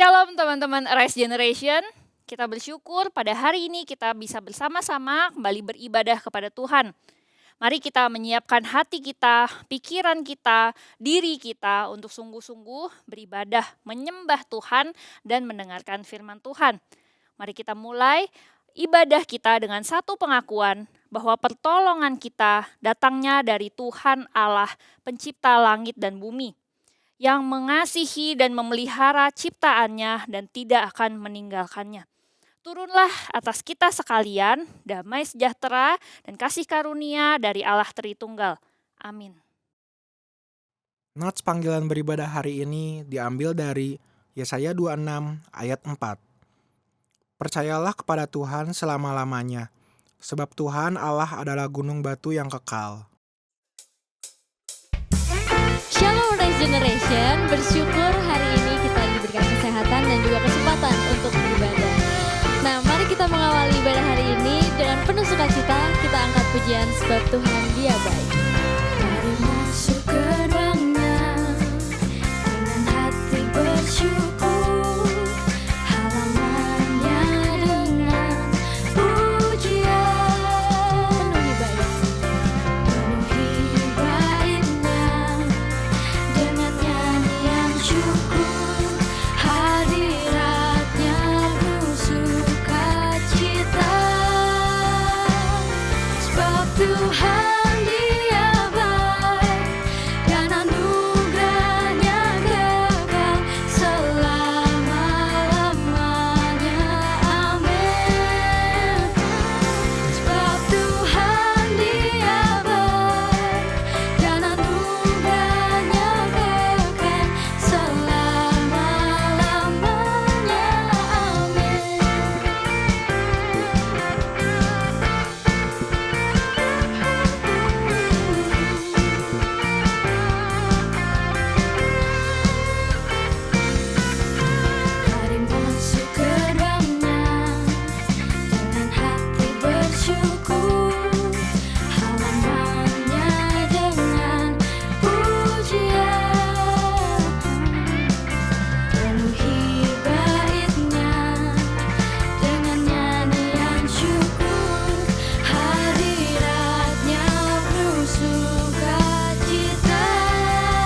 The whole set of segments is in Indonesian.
Shalom teman-teman Arise Generation. Kita bersyukur pada hari ini kita bisa bersama-sama kembali beribadah kepada Tuhan. Mari kita menyiapkan hati kita, pikiran kita, diri kita untuk sungguh-sungguh beribadah, menyembah Tuhan dan mendengarkan firman Tuhan. Mari kita mulai ibadah kita dengan satu pengakuan bahwa pertolongan kita datangnya dari Tuhan Allah, pencipta langit dan bumi, yang mengasihi dan memelihara ciptaannya dan tidak akan meninggalkannya. Turunlah atas kita sekalian damai sejahtera dan kasih karunia dari Allah Tritunggal. Amin. Nats panggilan beribadah hari ini diambil dari Yesaya 26 ayat 4. Percayalah kepada Tuhan selama-lamanya, sebab Tuhan Allah adalah gunung batu yang kekal. Shalom Rise Generation, bersyukur hari ini kita diberikan kesehatan dan juga kesempatan untuk beribadah. Nah, mari kita mengawali ibadah hari ini dengan penuh sukacita, kita angkat pujian sebab Tuhan Dia baik. Mari masuk gerbangnya dengan hati bersyukur, halamannya dengan pujian. Penuhi baitnya dengan nyanyian syukur, hadiratnya penuh sukacita, sebab Tuhan Dia baik dan anugerahnya kekal selama-lamanya. Amin. Sebab Tuhan Dia baik dan anugerahnya kekal selama-lamanya. Amin. Mari masuk gerbangnya dengan hati bersyukur, halamannya dengan pujian. Penuhi baitnya dengan nyanyian syukur, hadiratnya penuh sukacita.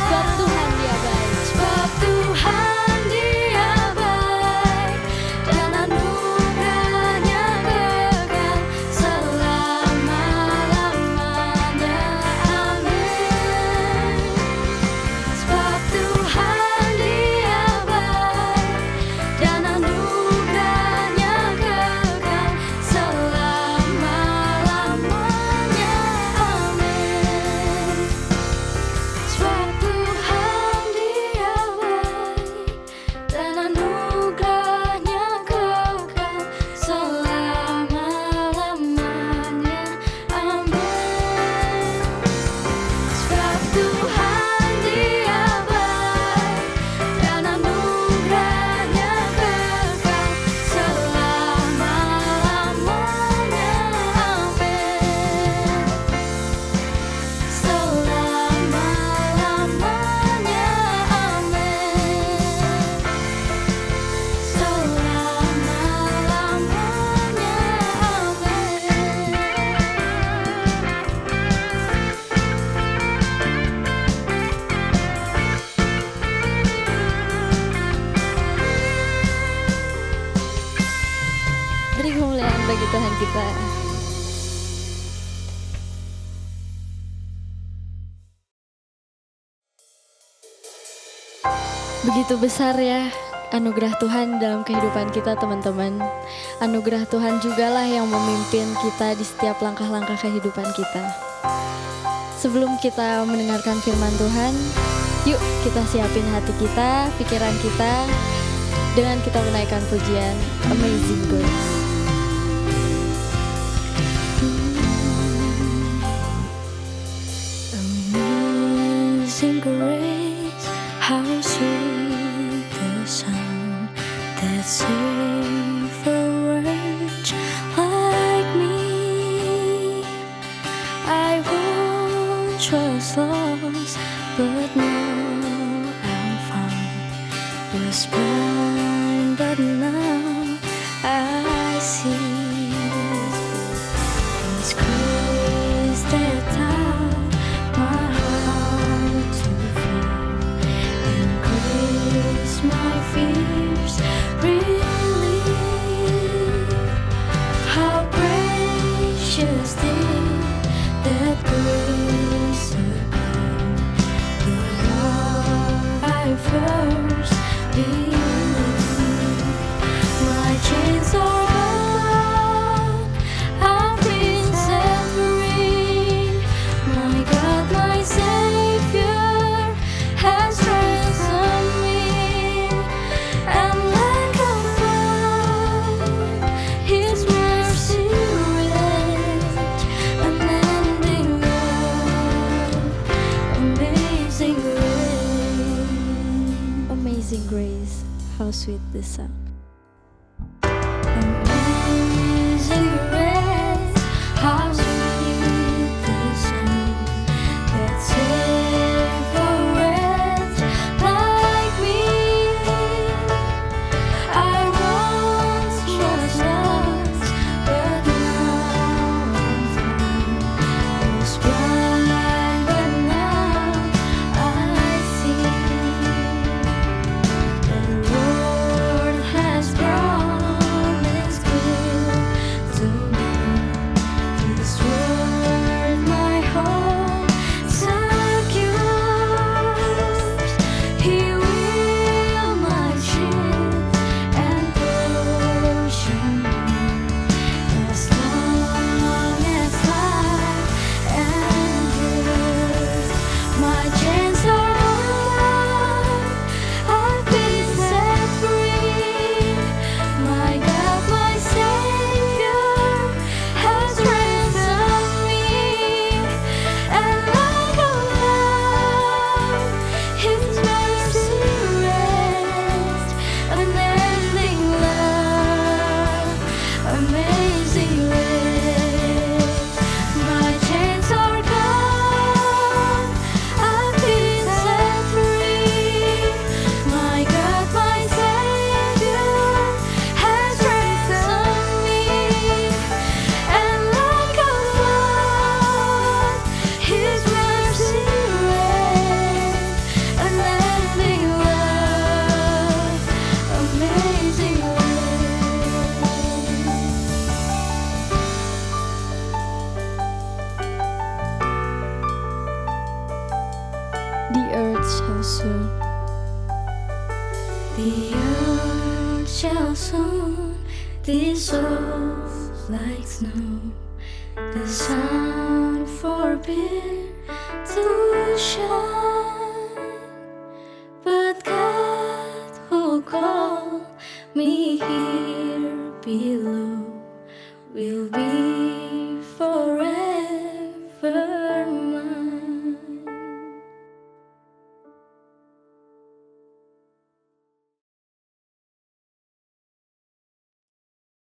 Sebab Tuhan Dia baik, sebab Tuhan Dia baik dan anugerahnya kekal selama-lamanya. Amin. Sebab Tuhan Dia baik dan anugerahnya kekal selama-lamanya. Amin. Sebab Tuhan Dia baik dan anugerahnya kekal selama-lamanya. Amin. Sebab Tuhan Dia baik dan anugerahnya kekal selama-lamanya. Amin. Selama-lamanya. Amin. Beri kemuliaan bagi Tuhan kita. Begitu besar ya anugerah Tuhan dalam kehidupan kita, teman-teman. Anugerah Tuhan jugalah yang memimpin kita di setiap langkah-langkah kehidupan kita. Sebelum kita mendengarkan firman Tuhan, yuk kita siapin hati kita, pikiran kita, dengan kita menaikkan pujian Amazing Grace. Amazing grace, how sweet the sound that saved a wretch like me. I once was lost, but now I'm found. Was blind first believed. My chains are gone, I've been set free. My God, my Savior has ransomed me, and like a flood, His mercy rich, unending love, amazing grace. Amazing grace, how sweet the sound. Amazing grace, how sweet the sound that saved a wretch like me. I once was lost, but now I'm found. Was blind, but now I see. The Lord has promised good to me. His word my hope secures. He will my shield and portion as long as life endures. My chains are gone, I've been set free. My God, my Savior has ransomed me, and like a flood, His mercy rests, unending love, amazing grace. My chains are gone, I've been set free. My God, my Savior has ransomed me, and like a flood, His mercy rests, unending love, amazing grace. The earth shall soon. The earth shall soon dissolve like snow. The sun forbid to shine, but God who called me here below will be forever mine.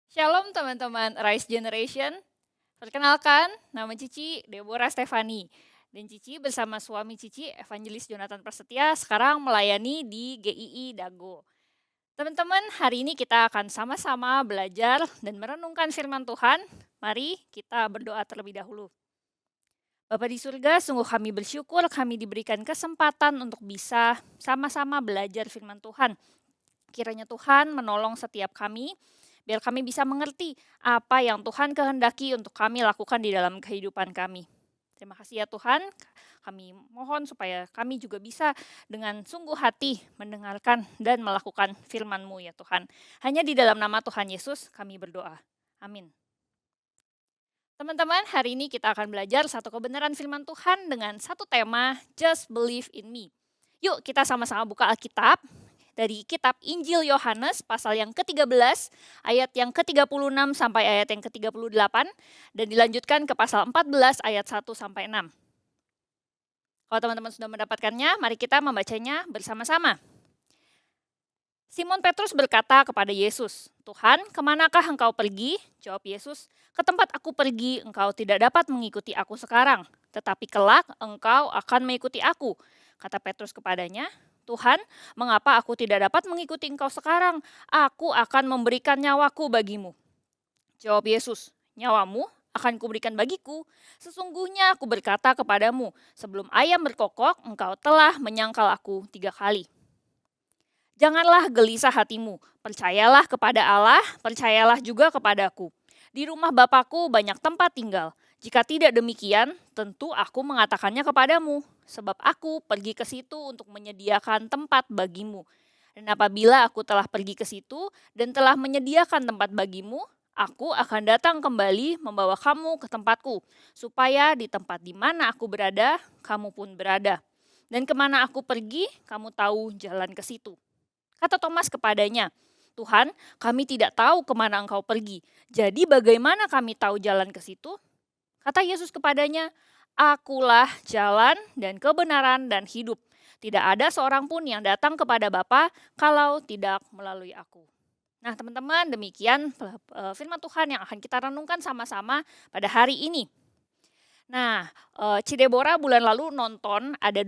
Shalom teman-teman Rise Generation. Perkenalkan, nama Cici Deborah Stefani. Dan Cici bersama suami Cici, Evangelis Jonathan Prasetya, sekarang melayani di GII Dago. Teman-teman, hari ini kita akan sama-sama belajar dan merenungkan firman Tuhan. Mari kita berdoa terlebih dahulu. Bapa di surga, sungguh kami bersyukur kami diberikan kesempatan untuk bisa sama-sama belajar firman Tuhan. Kiranya Tuhan menolong setiap kami, biar kami bisa mengerti apa yang Tuhan kehendaki untuk kami lakukan di dalam kehidupan kami. Terima kasih ya Tuhan, kami mohon supaya kami juga bisa dengan sungguh hati mendengarkan dan melakukan firman-Mu ya Tuhan. Hanya di dalam nama Tuhan Yesus kami berdoa. Amin. Teman-teman, hari ini kita akan belajar satu kebenaran firman Tuhan dengan satu tema, Just Believe in Me. Yuk kita sama-sama buka Alkitab. Dari kitab Injil Yohanes pasal yang ke-13 ayat yang ke-36 sampai ayat yang ke-38 dan dilanjutkan ke pasal 14 ayat 1 sampai 6. Kalau teman-teman sudah mendapatkannya, mari kita membacanya bersama-sama. Simon Petrus berkata kepada Yesus, "Tuhan, kemanakah engkau pergi?" Jawab Yesus, "Ke tempat aku pergi engkau tidak dapat mengikuti aku sekarang, tetapi kelak engkau akan mengikuti aku." Kata Petrus kepadanya, "Tuhan, mengapa aku tidak dapat mengikuti engkau sekarang? Aku akan memberikan nyawaku bagimu." Jawab Yesus, "Nyawamu akan kuberikan bagiku. Sesungguhnya aku berkata kepadamu, sebelum ayam berkokok, engkau telah menyangkal aku 3 kali. Janganlah gelisah hatimu, percayalah kepada Allah, percayalah juga kepadaku. Di rumah Bapakku banyak tempat tinggal. Jika tidak demikian, tentu aku mengatakannya kepadamu. sebab aku pergi ke situ untuk menyediakan tempat bagimu. Dan apabila aku telah pergi ke situ dan telah menyediakan tempat bagimu, aku akan datang kembali membawa kamu ke tempatku, supaya di tempat di mana aku berada, kamu pun berada. Dan kemana aku pergi, kamu tahu jalan ke situ. Kata Thomas kepadanya, Tuhan, kami tidak tahu kemana engkau pergi. Jadi bagaimana kami tahu jalan ke situ? Kata Yesus kepadanya, Akulah jalan dan kebenaran dan hidup. Tidak ada seorang pun yang datang kepada Bapa kalau tidak melalui aku. Nah teman-teman, demikian firman Tuhan yang akan kita renungkan sama-sama pada hari ini. Nah, Cidebora bulan lalu nonton ada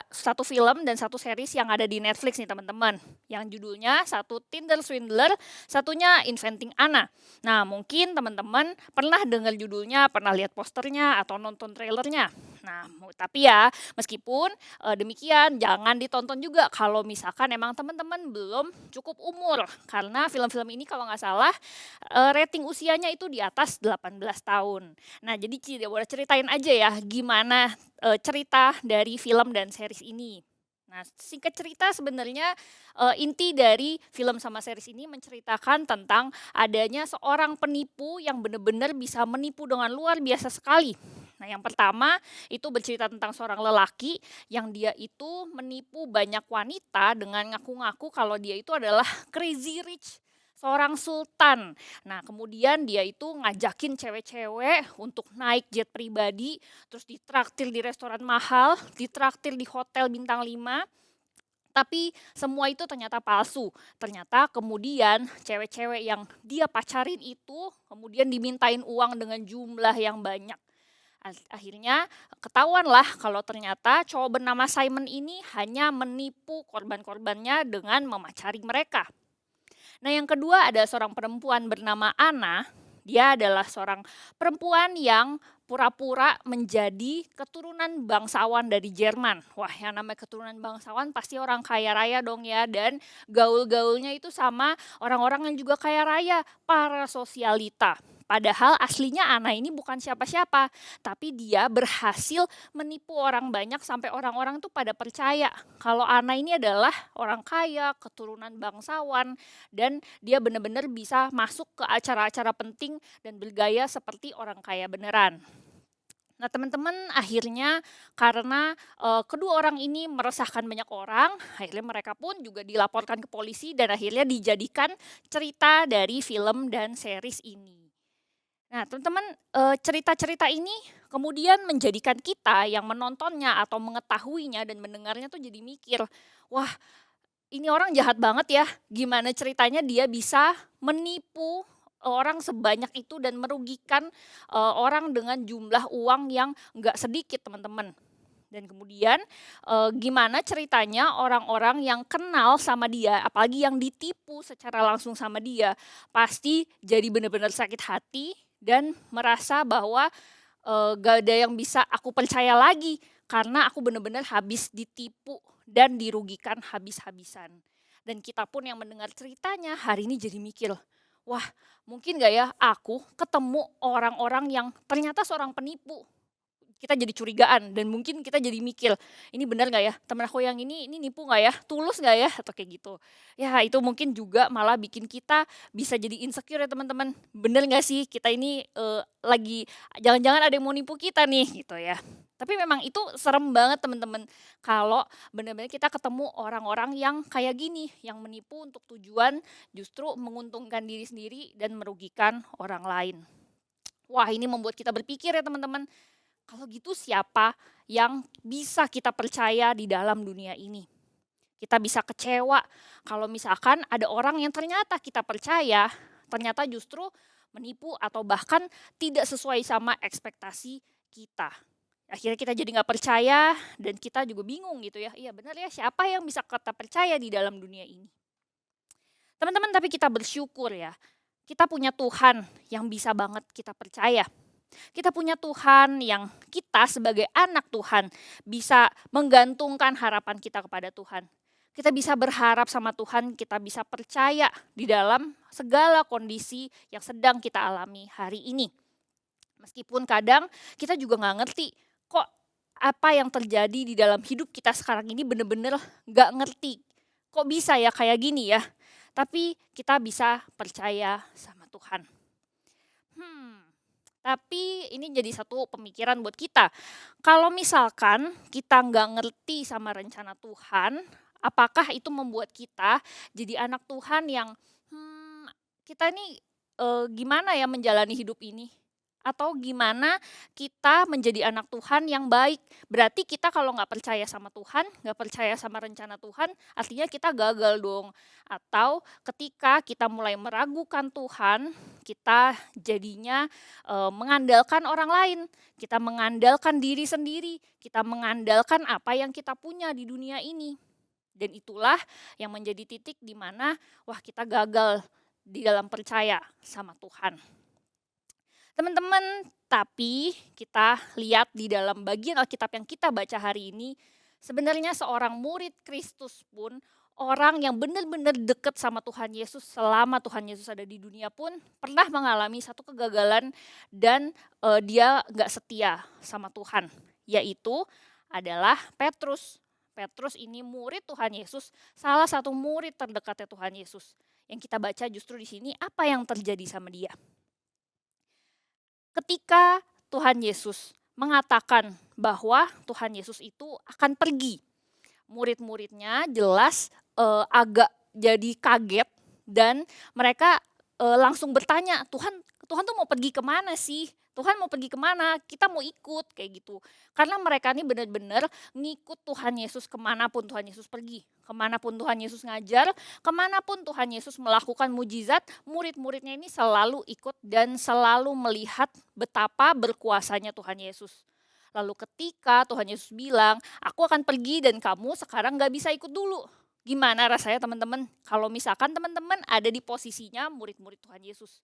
satu film dan satu series yang ada di Netflix nih teman-teman. Yang judulnya satu Tinder Swindler, satunya Inventing Anna. Nah, mungkin teman-teman pernah dengar judulnya, pernah lihat posternya atau nonton trailernya. Nah, tapi ya meskipun demikian jangan ditonton juga kalau misalkan emang teman-teman belum cukup umur. Karena film-film ini kalau nggak salah rating usianya itu di atas 18 tahun. Nah, jadi Cidebora ceritain aja ya gimana cerita dari film dan series ini. Nah, singkat cerita sebenarnya inti dari film sama series ini menceritakan tentang adanya seorang penipu yang benar-benar bisa menipu dengan luar biasa sekali. Nah, yang pertama itu bercerita tentang seorang lelaki yang dia itu menipu banyak wanita dengan ngaku-ngaku kalau dia itu adalah crazy rich, seorang sultan. Nah, kemudian dia itu ngajakin cewek-cewek untuk naik jet pribadi, terus ditraktir di restoran mahal, ditraktir di hotel bintang 5. Tapi semua itu ternyata palsu. Ternyata kemudian cewek-cewek yang dia pacarin itu kemudian dimintain uang dengan jumlah yang banyak. Akhirnya ketahuanlah kalau ternyata cowok bernama Simon ini hanya menipu korban-korbannya dengan memacari mereka. Nah, yang kedua ada seorang perempuan bernama Anna. Dia adalah seorang perempuan yang pura-pura menjadi keturunan bangsawan dari Jerman. Wah, yang namanya keturunan bangsawan pasti orang kaya raya dong ya. Dan gaul-gaulnya itu sama orang-orang yang juga kaya raya, para sosialita. Padahal aslinya Anna ini bukan siapa-siapa, tapi dia berhasil menipu orang banyak sampai orang-orang tuh pada percaya kalau Anna ini adalah orang kaya, keturunan bangsawan, dan dia benar-benar bisa masuk ke acara-acara penting dan bergaya seperti orang kaya beneran. Nah teman-teman akhirnya karena kedua orang ini meresahkan banyak orang, akhirnya mereka pun juga dilaporkan ke polisi dan akhirnya dijadikan cerita dari film dan series ini. Nah teman-teman cerita-cerita ini kemudian menjadikan kita yang menontonnya atau mengetahuinya dan mendengarnya tuh jadi mikir, wah ini orang jahat banget ya, gimana ceritanya dia bisa menipu orang sebanyak itu dan merugikan orang dengan jumlah uang yang nggak sedikit teman-teman. Dan kemudian gimana ceritanya orang-orang yang kenal sama dia, apalagi yang ditipu secara langsung sama dia, pasti jadi benar-benar sakit hati dan merasa bahwa gak ada yang bisa aku percaya lagi karena aku benar-benar habis ditipu dan dirugikan habis-habisan. Dan kita pun yang mendengar ceritanya hari ini jadi mikir, wah mungkin gak ya aku ketemu orang-orang yang ternyata seorang penipu. Kita jadi curigaan dan mungkin kita jadi mikir, ini benar gak ya temen aku yang ini nipu gak ya, tulus gak ya, atau kayak gitu. Ya itu mungkin juga malah bikin kita bisa jadi insecure ya teman-teman. Bener gak sih kita ini lagi jangan-jangan ada yang mau nipu kita nih gitu ya. Tapi memang itu serem banget teman-teman kalau benar-benar kita ketemu orang-orang yang kayak gini, yang menipu untuk tujuan justru menguntungkan diri sendiri dan merugikan orang lain. Wah ini membuat kita berpikir ya teman-teman, kalau gitu siapa yang bisa kita percaya di dalam dunia ini? Kita bisa kecewa kalau misalkan ada orang yang ternyata kita percaya, ternyata justru menipu atau bahkan tidak sesuai sama ekspektasi kita. Akhirnya kita jadi gak percaya dan kita juga bingung gitu ya. Iya benar ya, siapa yang bisa kita percaya di dalam dunia ini? Teman-teman tapi kita bersyukur ya, kita punya Tuhan yang bisa banget kita percaya. Kita punya Tuhan yang kita sebagai anak Tuhan bisa menggantungkan harapan kita kepada Tuhan. Kita bisa berharap sama Tuhan, kita bisa percaya di dalam segala kondisi yang sedang kita alami hari ini. Meskipun kadang kita juga gak ngerti, kok apa yang terjadi di dalam hidup kita sekarang ini bener-bener gak ngerti. Kok bisa ya kayak gini ya? Tapi kita bisa percaya sama Tuhan. Tapi ini jadi satu pemikiran buat kita. Kalau misalkan kita nggak ngerti sama rencana Tuhan, apakah itu membuat kita jadi anak Tuhan yang kita ini gimana ya menjalani hidup ini? Atau gimana kita menjadi anak Tuhan yang baik? Berarti kita kalau nggak percaya sama Tuhan, nggak percaya sama rencana Tuhan, artinya kita gagal dong. Atau ketika kita mulai meragukan Tuhan, kita jadinya mengandalkan orang lain, kita mengandalkan diri sendiri, kita mengandalkan apa yang kita punya di dunia ini. Dan itulah yang menjadi titik di mana wah kita gagal di dalam percaya sama Tuhan. Teman-teman, tapi kita lihat di dalam bagian Alkitab yang kita baca hari ini, sebenarnya seorang murid Kristus pun, orang yang benar-benar dekat sama Tuhan Yesus selama Tuhan Yesus ada di dunia pun pernah mengalami satu kegagalan dan dia gak setia sama Tuhan, yaitu adalah Petrus. Petrus ini murid Tuhan Yesus, salah satu murid terdekatnya Tuhan Yesus. Yang kita baca justru di sini apa yang terjadi sama dia. Ketika Tuhan Yesus mengatakan bahwa Tuhan Yesus itu akan pergi, murid-muridnya jelas agak jadi kaget dan mereka langsung bertanya, Tuhan tuh mau pergi kemana sih? Tuhan mau pergi kemana? Kita mau ikut kayak gitu. Karena mereka ini benar-benar ngikut Tuhan Yesus kemanapun Tuhan Yesus pergi. Kemanapun Tuhan Yesus ngajar, kemanapun Tuhan Yesus melakukan mujizat, murid-muridnya ini selalu ikut dan selalu melihat betapa berkuasanya Tuhan Yesus. Lalu ketika Tuhan Yesus bilang, aku akan pergi dan kamu sekarang gak bisa ikut dulu. Gimana rasanya teman-teman? Kalau misalkan teman-teman ada di posisinya murid-murid Tuhan Yesus.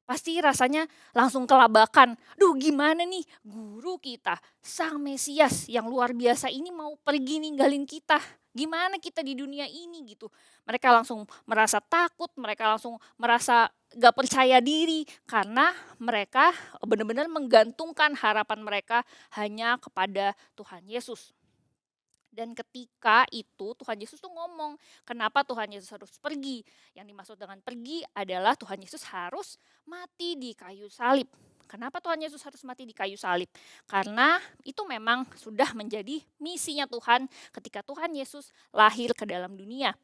Pasti rasanya langsung kelabakan. Duh gimana nih guru kita, Sang Mesias yang luar biasa ini mau pergi ninggalin kita. Gimana kita di dunia ini gitu. Mereka langsung merasa takut, mereka langsung merasa gak percaya diri. Karena mereka benar-benar menggantungkan harapan mereka hanya kepada Tuhan Yesus. Dan ketika itu Tuhan Yesus tuh ngomong, kenapa Tuhan Yesus harus pergi? Yang dimaksud dengan pergi adalah Tuhan Yesus harus mati di kayu salib. Kenapa Tuhan Yesus harus mati di kayu salib? Karena itu memang sudah menjadi misinya Tuhan ketika Tuhan Yesus lahir ke dalam dunia.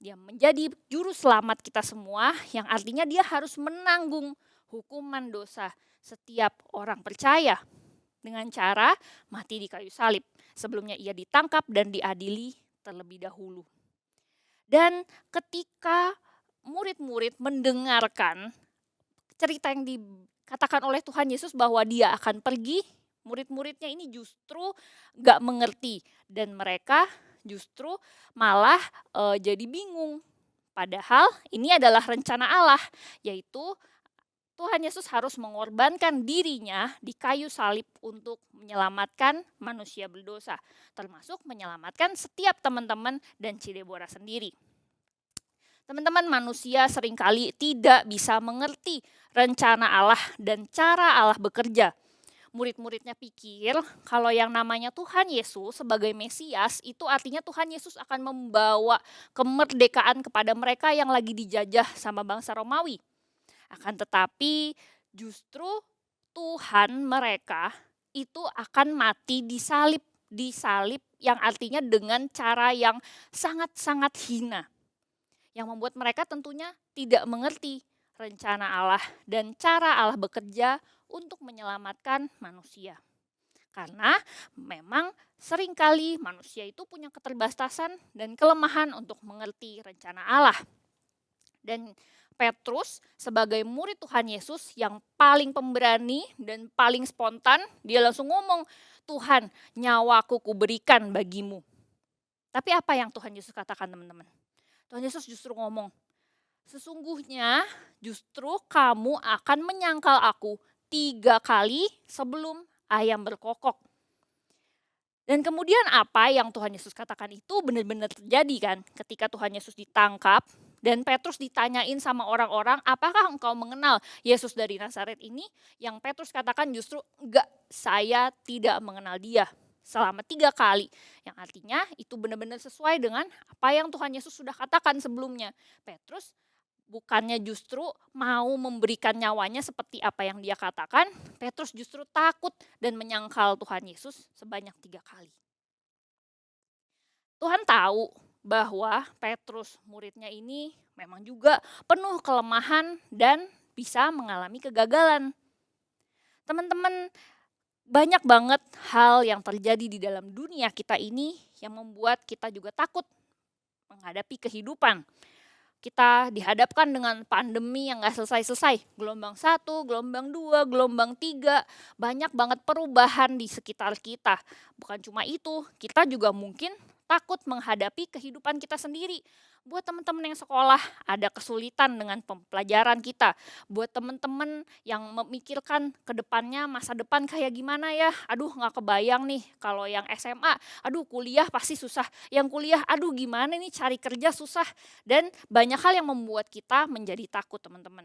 Dia menjadi juru selamat kita semua, yang artinya dia harus menanggung hukuman dosa setiap orang percaya dengan cara mati di kayu salib. Sebelumnya ia ditangkap dan diadili terlebih dahulu. Dan ketika murid-murid mendengarkan cerita yang dikatakan oleh Tuhan Yesus bahwa dia akan pergi, murid-muridnya ini justru gak mengerti. Dan mereka justru malah jadi bingung. Padahal ini adalah rencana Allah, yaitu Tuhan Yesus harus mengorbankan dirinya di kayu salib untuk menyelamatkan manusia berdosa, termasuk menyelamatkan setiap teman-teman dan Cidebora sendiri. Teman-teman, manusia seringkali tidak bisa mengerti rencana Allah dan cara Allah bekerja. Murid-muridnya pikir kalau yang namanya Tuhan Yesus sebagai Mesias itu artinya Tuhan Yesus akan membawa kemerdekaan kepada mereka yang lagi dijajah sama bangsa Romawi. Akan tetapi justru Tuhan mereka itu akan mati di salib yang artinya dengan cara yang sangat-sangat hina. Yang membuat mereka tentunya tidak mengerti rencana Allah dan cara Allah bekerja untuk menyelamatkan manusia. Karena memang seringkali manusia itu punya keterbatasan dan kelemahan untuk mengerti rencana Allah. Dan Petrus sebagai murid Tuhan Yesus yang paling pemberani dan paling spontan, dia langsung ngomong, Tuhan, nyawaku kuberikan bagimu. Tapi apa yang Tuhan Yesus katakan teman-teman? Tuhan Yesus justru ngomong, sesungguhnya justru kamu akan menyangkal aku 3 kali sebelum ayam berkokok. Dan kemudian apa yang Tuhan Yesus katakan itu benar-benar terjadi kan, ketika Tuhan Yesus ditangkap. Dan Petrus ditanyain sama orang-orang, apakah engkau mengenal Yesus dari Nazaret ini? Yang Petrus katakan justru, enggak, saya tidak mengenal dia. selama 3 kali. Yang artinya itu benar-benar sesuai dengan apa yang Tuhan Yesus sudah katakan sebelumnya. Petrus bukannya justru mau memberikan nyawanya seperti apa yang dia katakan, Petrus justru takut dan menyangkal Tuhan Yesus sebanyak 3 kali. Tuhan tahu bahwa Petrus muridnya ini memang juga penuh kelemahan dan bisa mengalami kegagalan. Teman-teman, banyak banget hal yang terjadi di dalam dunia kita ini yang membuat kita juga takut menghadapi kehidupan. Kita dihadapkan dengan pandemi yang gak selesai-selesai. Gelombang 1, gelombang 2, gelombang 3. Banyak banget perubahan di sekitar kita. Bukan cuma itu, kita juga mungkin takut menghadapi kehidupan kita sendiri. Buat teman-teman yang sekolah, ada kesulitan dengan pembelajaran kita. Buat teman-teman yang memikirkan ke depannya masa depan kayak gimana ya. Aduh gak kebayang nih kalau yang SMA, aduh kuliah pasti susah. Yang kuliah, aduh gimana nih cari kerja susah. Dan banyak hal yang membuat kita menjadi takut teman-teman.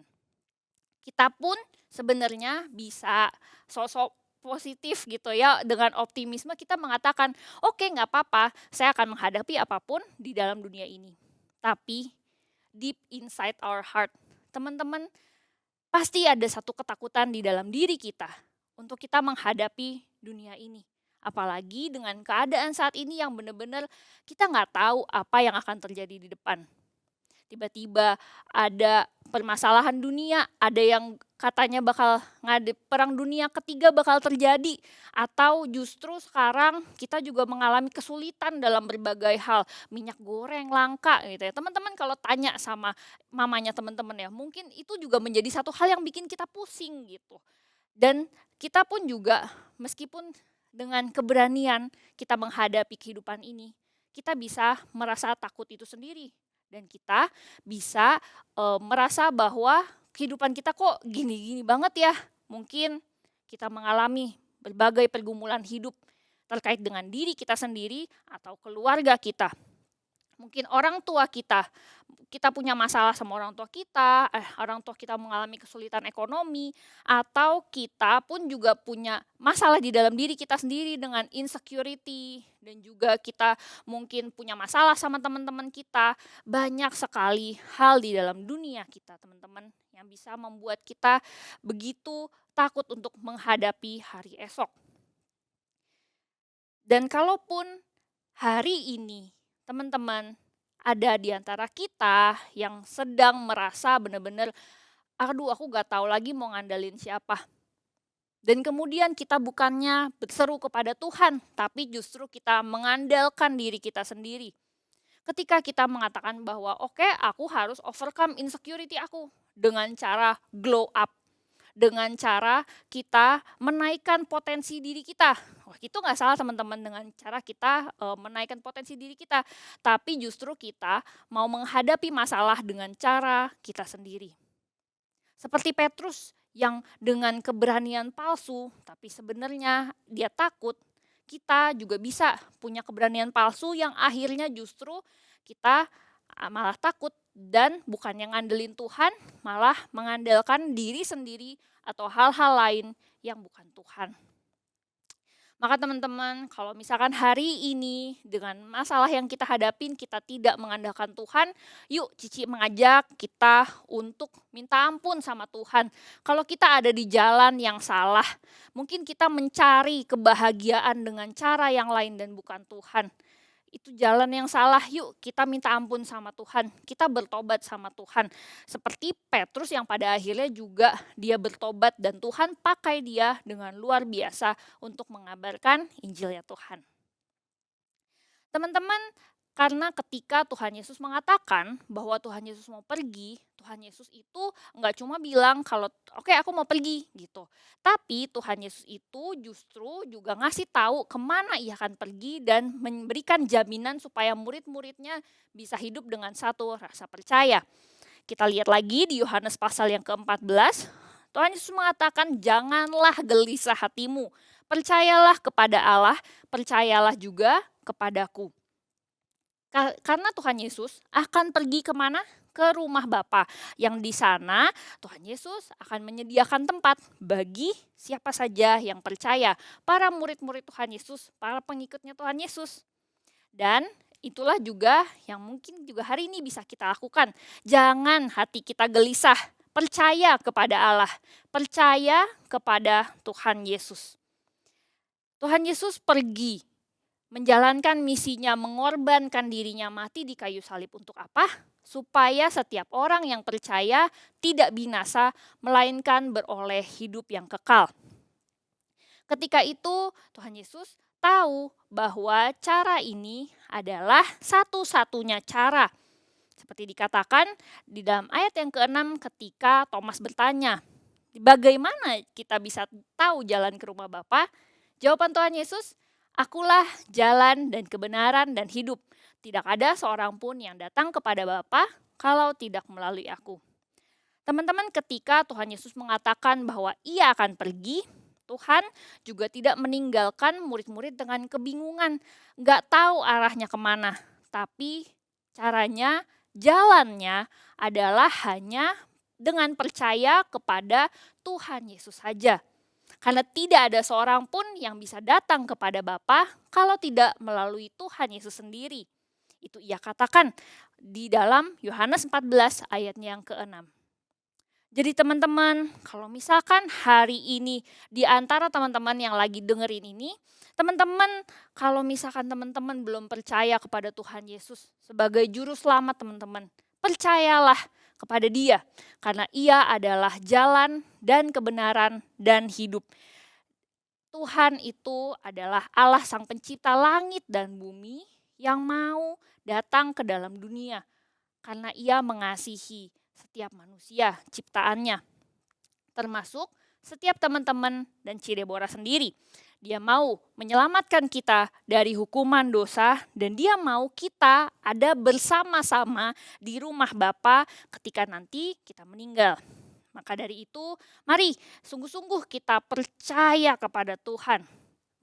Kita pun sebenarnya bisa sosok positif gitu ya, dengan optimisme kita mengatakan, oke nggak apa-apa, saya akan menghadapi apapun di dalam dunia ini. Tapi deep inside our heart, teman-teman, pasti ada satu ketakutan di dalam diri kita untuk kita menghadapi dunia ini. Apalagi dengan keadaan saat ini yang benar-benar kita nggak tahu apa yang akan terjadi di depan. Tiba-tiba ada permasalahan dunia, ada yang katanya bakal perang dunia ketiga bakal terjadi, atau justru sekarang kita juga mengalami kesulitan dalam berbagai hal, minyak goreng langka gitu ya. Teman-teman kalau tanya sama mamanya teman-teman ya, mungkin itu juga menjadi satu hal yang bikin kita pusing gitu. Dan kita pun juga meskipun dengan keberanian kita menghadapi kehidupan ini, kita bisa merasa takut itu sendiri. Dan kita bisa merasa bahwa kehidupan kita kok gini-gini banget ya. Mungkin kita mengalami berbagai pergumulan hidup terkait dengan diri kita sendiri atau keluarga kita. Mungkin orang tua kita punya masalah sama orang tua kita mengalami kesulitan ekonomi, atau kita pun juga punya masalah di dalam diri kita sendiri dengan insecurity, dan juga kita mungkin punya masalah sama teman-teman kita. Banyak sekali hal di dalam dunia kita teman-teman yang bisa membuat kita begitu takut untuk menghadapi hari esok. Dan kalaupun hari ini teman-teman ada di antara kita yang sedang merasa benar-benar, aduh aku gak tahu lagi mau ngandalin siapa. Dan kemudian kita bukannya berseru kepada Tuhan, tapi justru kita mengandalkan diri kita sendiri. Ketika kita mengatakan bahwa oke, aku harus overcome insecurity aku dengan cara glow up, dengan cara kita menaikkan potensi diri kita. Wah, itu nggak salah teman-teman, dengan cara kita menaikkan potensi diri kita. Tapi justru kita mau menghadapi masalah dengan cara kita sendiri. Seperti Petrus yang dengan keberanian palsu, tapi sebenarnya dia takut. Kita juga bisa punya keberanian palsu yang akhirnya justru kita malah takut dan bukannya ngandelin Tuhan, malah mengandalkan diri sendiri atau hal-hal lain yang bukan Tuhan. Maka teman-teman, kalau misalkan hari ini dengan masalah yang kita hadapin kita tidak mengandalkan Tuhan, yuk Cici mengajak kita untuk minta ampun sama Tuhan. Kalau kita ada di jalan yang salah, mungkin kita mencari kebahagiaan dengan cara yang lain dan bukan Tuhan. Itu jalan yang salah, yuk kita minta ampun sama Tuhan, kita bertobat sama Tuhan. Seperti Petrus yang pada akhirnya juga dia bertobat dan Tuhan pakai dia dengan luar biasa untuk mengabarkan Injilnya Tuhan. Teman-teman, karena ketika Tuhan Yesus mengatakan bahwa Tuhan Yesus mau pergi, Tuhan Yesus itu nggak cuma bilang kalau oke, aku mau pergi gitu. Tapi Tuhan Yesus itu justru juga ngasih tahu kemana ia akan pergi dan memberikan jaminan supaya murid-muridnya bisa hidup dengan satu rasa percaya. Kita lihat lagi di Yohanes pasal yang ke-14, Tuhan Yesus mengatakan janganlah gelisah hatimu, percayalah kepada Allah, percayalah juga kepadaku. Karena Tuhan Yesus akan pergi kemana? Ke ke rumah Bapa, yang di sana Tuhan Yesus akan menyediakan tempat bagi siapa saja yang percaya, para murid-murid Tuhan Yesus, para pengikutnya Tuhan Yesus. Dan itulah juga yang mungkin juga hari ini bisa kita lakukan. Jangan hati kita gelisah, percaya kepada Allah, percaya kepada Tuhan Yesus. Tuhan Yesus pergi menjalankan misinya, mengorbankan dirinya mati di kayu salib untuk apa? Supaya setiap orang yang percaya tidak binasa, melainkan beroleh hidup yang kekal. Ketika itu Tuhan Yesus tahu bahwa cara ini adalah satu-satunya cara. Seperti dikatakan di dalam ayat yang ke-6 ketika Thomas bertanya, bagaimana kita bisa tahu jalan ke rumah Bapa? Jawaban Tuhan Yesus, akulah jalan dan kebenaran dan hidup. Tidak ada seorang pun yang datang kepada Bapa kalau tidak melalui aku. Teman-teman, ketika Tuhan Yesus mengatakan bahwa ia akan pergi, Tuhan juga tidak meninggalkan murid-murid dengan kebingungan, nggak tahu arahnya kemana. Tapi caranya, jalannya adalah hanya dengan percaya kepada Tuhan Yesus saja. Karena tidak ada seorang pun yang bisa datang kepada Bapa kalau tidak melalui Tuhan Yesus sendiri. Itu ia katakan di dalam Yohanes 14 ayatnya yang ke-6. Jadi teman-teman, kalau misalkan hari ini di antara teman-teman yang lagi dengerin ini, teman-teman kalau misalkan teman-teman belum percaya kepada Tuhan Yesus sebagai juru selamat teman-teman, percayalah kepada Dia karena Ia adalah jalan dan kebenaran dan hidup. Tuhan itu adalah Allah Sang Pencipta langit dan bumi yang mau datang ke dalam dunia karena Ia mengasihi setiap manusia ciptaannya, termasuk setiap teman-teman dan Cidebora sendiri. Dia mau menyelamatkan kita dari hukuman dosa dan Dia mau kita ada bersama-sama di rumah Bapa ketika nanti kita meninggal. Maka dari itu, mari sungguh-sungguh kita percaya kepada Tuhan.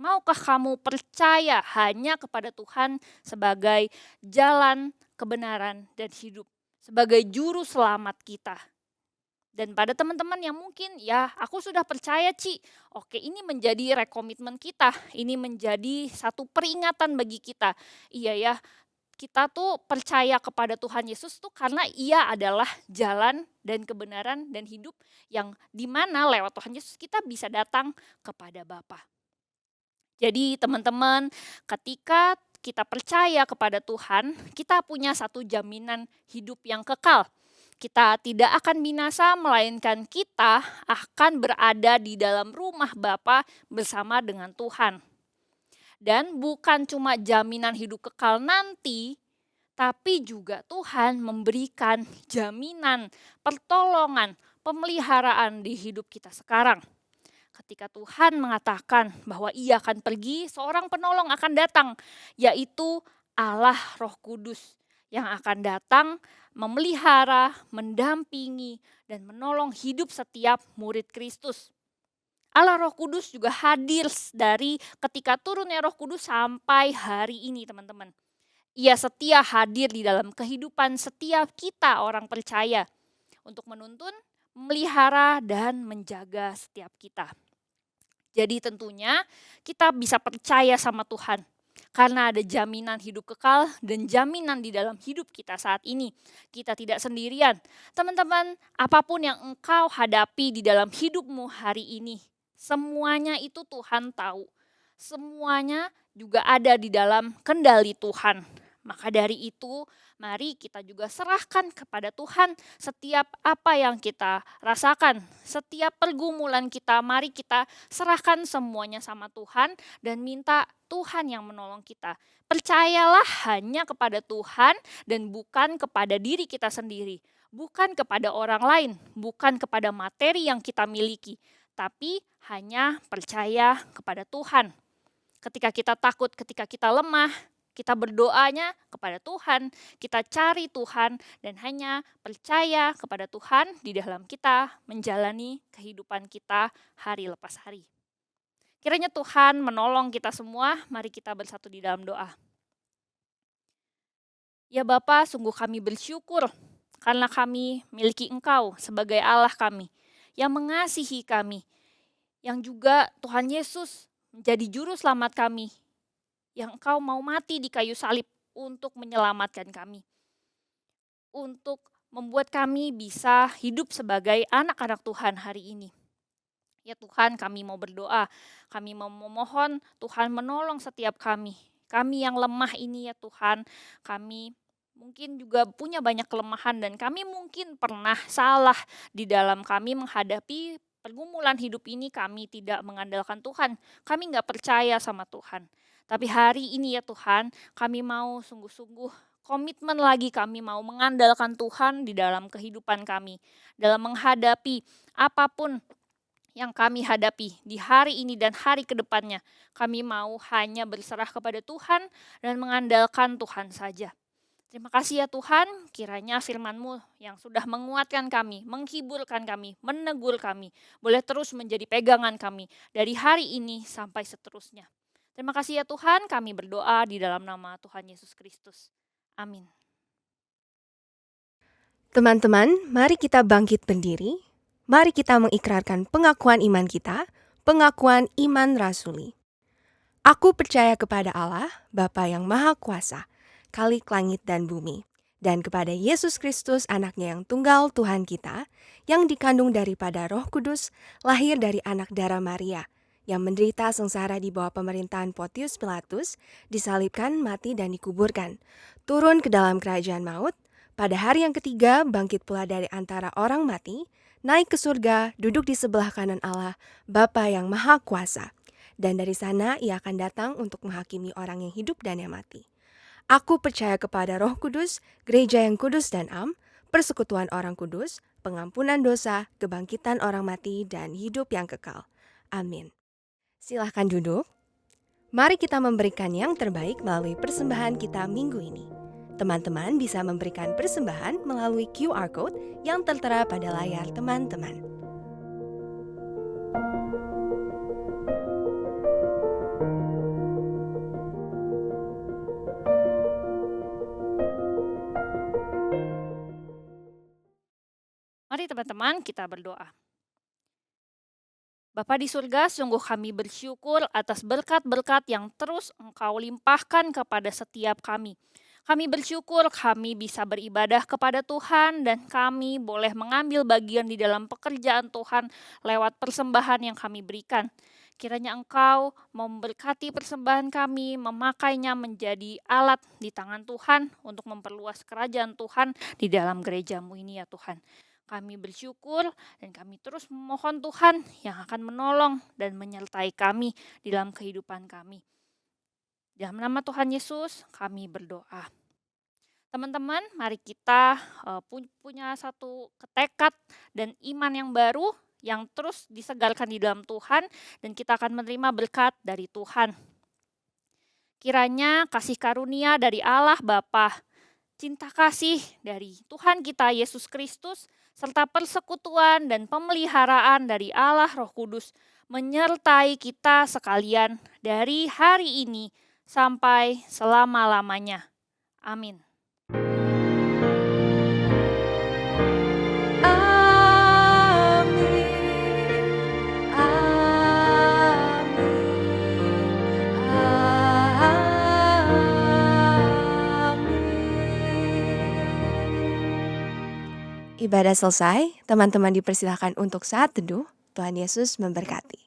Maukah kamu percaya hanya kepada Tuhan sebagai jalan, kebenaran, dan hidup? Sebagai juru selamat kita. Dan pada teman-teman yang mungkin, ya aku sudah percaya Ci, oke ini menjadi rekomitmen kita, ini menjadi satu peringatan bagi kita. Iya ya, kita tuh percaya kepada Tuhan Yesus tuh karena Ia adalah jalan dan kebenaran dan hidup yang dimana lewat Tuhan Yesus kita bisa datang kepada Bapa. Jadi teman-teman, ketika kita percaya kepada Tuhan, kita punya satu jaminan hidup yang kekal. Kita tidak akan binasa, melainkan kita akan berada di dalam rumah Bapa bersama dengan Tuhan. Dan bukan cuma jaminan hidup kekal nanti, tapi juga Tuhan memberikan jaminan, pertolongan, pemeliharaan di hidup kita sekarang. Ketika Tuhan mengatakan bahwa Ia akan pergi, seorang penolong akan datang, yaitu Allah Roh Kudus yang akan datang memelihara, mendampingi, dan menolong hidup setiap murid Kristus. Allah Roh Kudus juga hadir dari ketika turunnya Roh Kudus sampai hari ini teman-teman. Ia setia hadir di dalam kehidupan setiap kita orang percaya untuk menuntun, memelihara, dan menjaga setiap kita. Jadi tentunya kita bisa percaya sama Tuhan karena ada jaminan hidup kekal dan jaminan di dalam hidup kita saat ini. Kita tidak sendirian. Teman-teman, apapun yang engkau hadapi di dalam hidupmu hari ini, semuanya itu Tuhan tahu. Semuanya juga ada di dalam kendali Tuhan. Maka dari itu, mari kita juga serahkan kepada Tuhan setiap apa yang kita rasakan. Setiap pergumulan kita, mari kita serahkan semuanya sama Tuhan dan minta Tuhan yang menolong kita. Percayalah hanya kepada Tuhan dan bukan kepada diri kita sendiri. Bukan kepada orang lain, bukan kepada materi yang kita miliki. Tapi hanya percaya kepada Tuhan. Ketika kita takut, ketika kita lemah, kita berdoanya kepada Tuhan, kita cari Tuhan, dan hanya percaya kepada Tuhan di dalam kita menjalani kehidupan kita hari lepas hari. Kiranya Tuhan menolong kita semua, mari kita bersatu di dalam doa. Ya Bapa, sungguh kami bersyukur karena kami miliki Engkau sebagai Allah kami, yang mengasihi kami, yang juga Tuhan Yesus menjadi juru selamat kami, yang Engkau mau mati di kayu salib untuk menyelamatkan kami, untuk membuat kami bisa hidup sebagai anak-anak Tuhan hari ini. Ya Tuhan, kami mau berdoa, kami mau memohon Tuhan menolong setiap kami. Kami yang lemah ini ya Tuhan, kami mungkin juga punya banyak kelemahan dan kami mungkin pernah salah di dalam kami menghadapi pergumulan hidup ini. Kami tidak mengandalkan Tuhan, kami nggak percaya sama Tuhan. Tapi hari ini ya Tuhan, kami mau sungguh-sungguh komitmen lagi, kami mau mengandalkan Tuhan di dalam kehidupan kami, dalam menghadapi apapun yang kami hadapi di hari ini dan hari kedepannya. Kami mau hanya berserah kepada Tuhan dan mengandalkan Tuhan saja. Terima kasih ya Tuhan, kiranya firman-Mu yang sudah menguatkan kami, menghiburkan kami, menegur kami, boleh terus menjadi pegangan kami dari hari ini sampai seterusnya. Terima kasih ya Tuhan, kami berdoa di dalam nama Tuhan Yesus Kristus. Amin. Teman-teman, mari kita bangkit berdiri. Mari kita mengikrarkan pengakuan iman kita, pengakuan iman rasuli. Aku percaya kepada Allah, Bapa yang Maha Kuasa, Khalik langit dan bumi, dan kepada Yesus Kristus, anaknya yang tunggal Tuhan kita, yang dikandung daripada Roh Kudus, lahir dari anak darah Maria, yang menderita sengsara di bawah pemerintahan Pontius Pilatus, disalibkan, mati dan dikuburkan, turun ke dalam kerajaan maut, pada hari yang ketiga bangkit pula dari antara orang mati, naik ke surga, duduk di sebelah kanan Allah, Bapa yang Maha Kuasa. Dan dari sana ia akan datang untuk menghakimi orang yang hidup dan yang mati. Aku percaya kepada Roh Kudus, gereja yang kudus dan am, persekutuan orang kudus, pengampunan dosa, kebangkitan orang mati, dan hidup yang kekal. Amin. Silahkan duduk. Mari kita memberikan yang terbaik melalui persembahan kita minggu ini. Teman-teman bisa memberikan persembahan melalui QR Code yang tertera pada layar teman-teman. Mari teman-teman kita berdoa. Bapa di surga, sungguh kami bersyukur atas berkat-berkat yang terus Engkau limpahkan kepada setiap kami. Kami bersyukur kami bisa beribadah kepada Tuhan dan kami boleh mengambil bagian di dalam pekerjaan Tuhan lewat persembahan yang kami berikan. Kiranya Engkau memberkati persembahan kami, memakainya menjadi alat di tangan Tuhan untuk memperluas kerajaan Tuhan di dalam gereja-Mu ini ya Tuhan. Kami bersyukur dan kami terus memohon Tuhan yang akan menolong dan menyertai kami di dalam kehidupan kami. Dalam nama Tuhan Yesus kami berdoa. Teman-teman, mari kita punya satu tekad dan iman yang baru yang terus disegarkan di dalam Tuhan dan kita akan menerima berkat dari Tuhan. Kiranya kasih karunia dari Allah Bapa, cinta kasih dari Tuhan kita Yesus Kristus, serta persekutuan dan pemeliharaan dari Allah Roh Kudus menyertai kita sekalian dari hari ini sampai selama-lamanya. Amin. Ibadah selesai, teman-teman dipersilahkan untuk saat teduh. Tuhan Yesus memberkati.